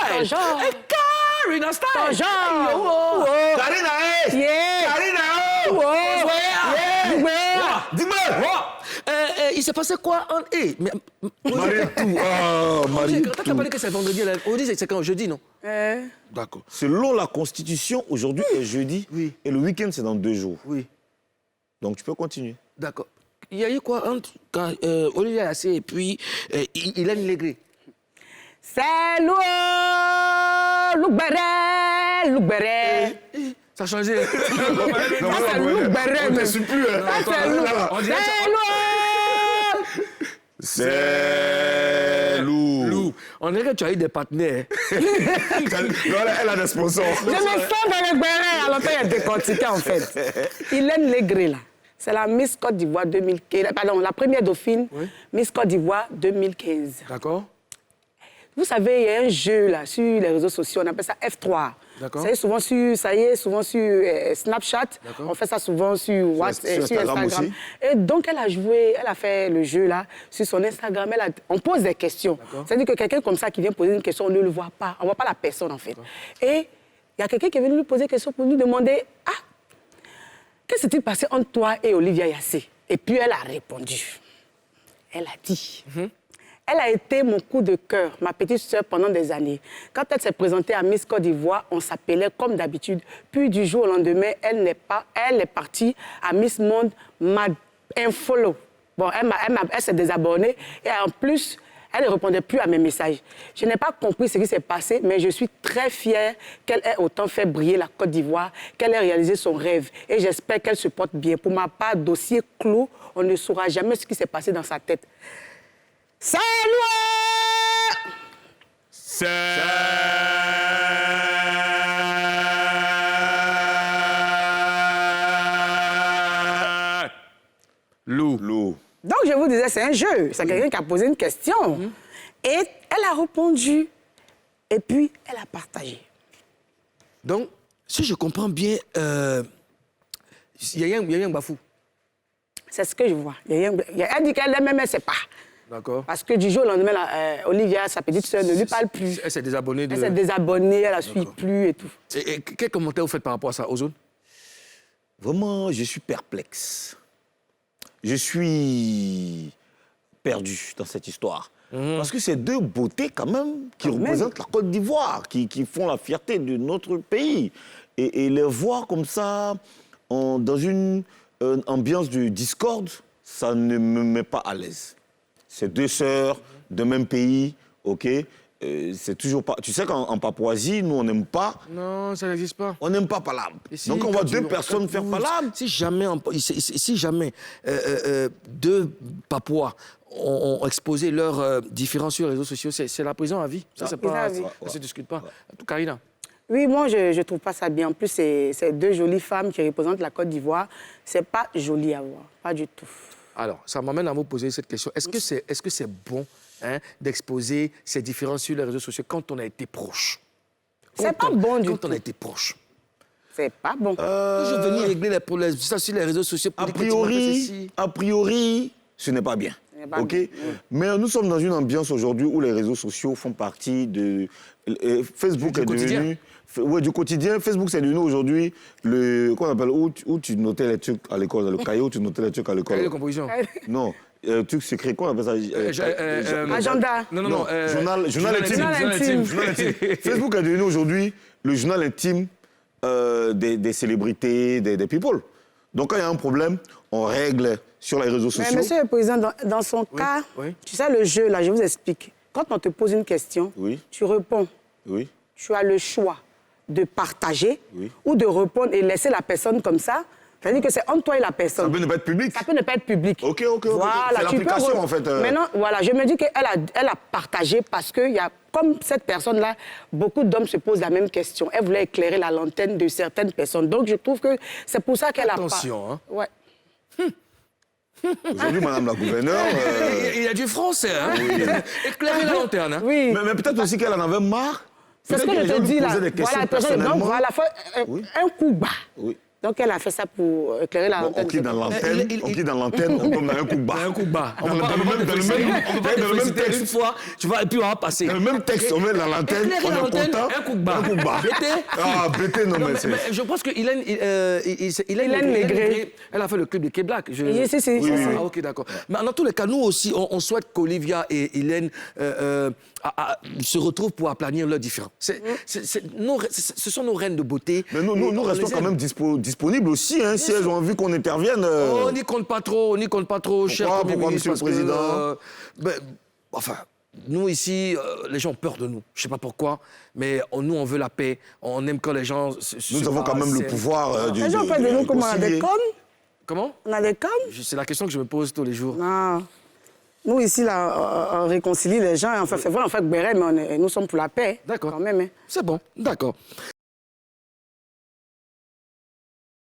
style. Karina style. Karina, dis-moi. Il s'est passé quoi en... Marie, Quand tu as parlé que c'est vendredi, on dit c'est quand jeudi, non? D'accord. Selon la Constitution, aujourd'hui est jeudi. Oui. Et le week-end, c'est dans 2 jours. Oui. Donc, tu peux continuer. D'accord. Il y a eu quoi entre quand Olivier Assé et puis Hélène Légré? C'est Loukbéré. Ça a changé. C'est Loukbéré. On ne suit plus. On dirait C'est Lou. On dirait que tu as eu des partenaires. Elle a des sponsors. Je me sens dans le béret. Alors, il y a décortiqué, en fait. Hélène Légré, là, c'est la Miss Côte d'Ivoire 2015. Pardon, la première dauphine, Oui. Miss Côte d'Ivoire 2015. D'accord. Vous savez, il y a un jeu, là, sur les réseaux sociaux, on appelle ça F3. D'accord. Ça y est, souvent sur Snapchat. D'accord. On fait ça souvent sur WhatsApp, sur Instagram Instagram. aussi. Et donc, elle a fait le jeu, là, sur son Instagram. On pose des questions. C'est-à-dire que quelqu'un comme ça qui vient poser une question, on ne le voit pas. On ne voit pas la personne, en fait. Et il y a quelqu'un qui est venu lui poser une question pour lui demander « Ah, qu'est-ce qui s'est passé entre toi et Olivia Yassé ?» Et puis, elle a répondu. Elle a dit... Elle a été mon coup de cœur, ma petite sœur, pendant des années. Quand elle s'est présentée à Miss Côte d'Ivoire, on s'appelait comme d'habitude. Puis du jour au lendemain, elle est partie à Miss Monde, m'a unfollow. Bon, elle s'est désabonnée et en plus, elle ne répondait plus à mes messages. Je n'ai pas compris ce qui s'est passé, mais je suis très fière qu'elle ait autant fait briller la Côte d'Ivoire, qu'elle ait réalisé son rêve. Et j'espère qu'elle se porte bien. Pour ma part, dossier clos, on ne saura jamais ce qui s'est passé dans sa tête. Salut! Lou. Donc, je vous disais, c'est un jeu. C'est quelqu'un qui a posé une question. Et elle a répondu. Et puis, elle a partagé. Donc, si je comprends bien, Yaya Mbafou. C'est ce que je vois. Elle dit qu'elle aime, mais elle ne sait pas. D'accord. Parce que du jour au lendemain, Olivia, sa petite sœur, ne lui parle plus. Elle s'est désabonnée de... Elle s'est désabonnée, elle ne la suit plus et tout. Et quel commentaire vous faites par rapport à ça, Ozone? Vraiment, je suis perplexe. Je suis perdu dans cette histoire. Parce que c'est 2 beautés, quand même, qui représentent la Côte d'Ivoire, qui font la fierté de notre pays. Et les voir comme ça, dans une ambiance de discorde, ça ne me met pas à l'aise. C'est 2 sœurs de même pays, OK? C'est toujours pas... Tu sais qu'en Papouasie, nous, on n'aime pas... Non, ça n'existe pas. On n'aime pas palabre. Si, Donc, on voit 2 personnes faire palabre. Si jamais 2 Papouas ont exposé leurs différences sur les réseaux sociaux, c'est la prison à vie. Ça, c'est pas... Ça ne se discute pas. Karina? Oui, moi, je ne trouve pas ça bien. En plus, c'est 2 jolies femmes qui représentent la Côte d'Ivoire. C'est pas joli à voir, pas du tout. Alors, ça m'amène à vous poser cette question. Est-ce que c'est bon d'exposer ces différences sur les réseaux sociaux quand on a été proche? C'est pas bon du tout. Quand on a été proche. C'est pas bon. Toujours venir régler les problèmes ça sur les réseaux sociaux. A priori, ce n'est pas bien. OK? Mais nous sommes dans une ambiance aujourd'hui où les réseaux sociaux font partie de... Facebook est devenu... Oui, du quotidien. Facebook, c'est devenu aujourd'hui qu'on appelle où tu notais les trucs à l'école, dans le cahier où tu notais les trucs à l'école. Cahier de composition. Non, truc secret, qu'on appelle ça Agenda. Non. Journal intime. Facebook est devenu aujourd'hui le journal intime des célébrités, des people. Donc, quand il y a un problème, on règle sur les réseaux sociaux. Mais monsieur le Président, dans son cas, tu sais, le jeu, là, je vous explique. Quand on te pose une question, tu réponds. Oui. Tu as le choix de partager ou de répondre et laisser la personne comme ça. C'est-à-dire que c'est entre toi et la personne. Ça peut ne pas être public. Ça peut ne pas être public. OK. Voilà, c'est l'application, en fait. Maintenant, voilà, je me dis qu'elle a partagé parce qu'il y a, comme cette personne-là, beaucoup d'hommes se posent la même question. Elle voulait éclairer la lanterne de certaines personnes. Donc, je trouve que c'est pour ça qu'elle a... Attention, hein. Ouais. Aujourd'hui, madame la gouverneure... Il y a du français, hein. Éclairer la lanterne, hein. Oui. Mais peut-être aussi qu'elle en avait marre. C'est ce que je te dis là. Voilà, donc, voilà, un coup bas. Oui. Donc, elle a fait ça pour éclairer la On quitte dans l'antenne, on tombe dans un coup bas. Un coup bas. Dans le même texte. Une fois, tu vois, et puis on va passer. Dans le même texte, on met dans l'antenne, on est content. Un coup bas. Bété. Ah, Bété, non, mais c'est... Je pense que Hélène Maigret, elle a fait le clip de K-Black. Oui, si. Ah, ok, d'accord. Mais dans tous les cas, nous aussi, on souhaite qu'Olivia et Hélène se retrouvent pour aplanir leurs différends. Ce sont nos reines de beauté. Mais nous restons quand même disponibles aussi, hein, si elles ont envie qu'on intervienne. On n'y compte pas trop, cher Premier ministre. Monsieur le Président? Enfin, nous ici, les gens ont peur de nous. Je ne sais pas pourquoi, mais nous, on veut la paix. On aime quand les gens... Nous avons quand même le pouvoir Les gens ont peur de nous comme on a des connes. Comment? On a des connes. C'est la question que je me pose tous les jours. Non. Nous, ici, là, on réconcilie les gens. Enfin, c'est vrai, on fait Béret, mais nous sommes pour la paix. D'accord. Quand même. Hein. C'est bon, d'accord.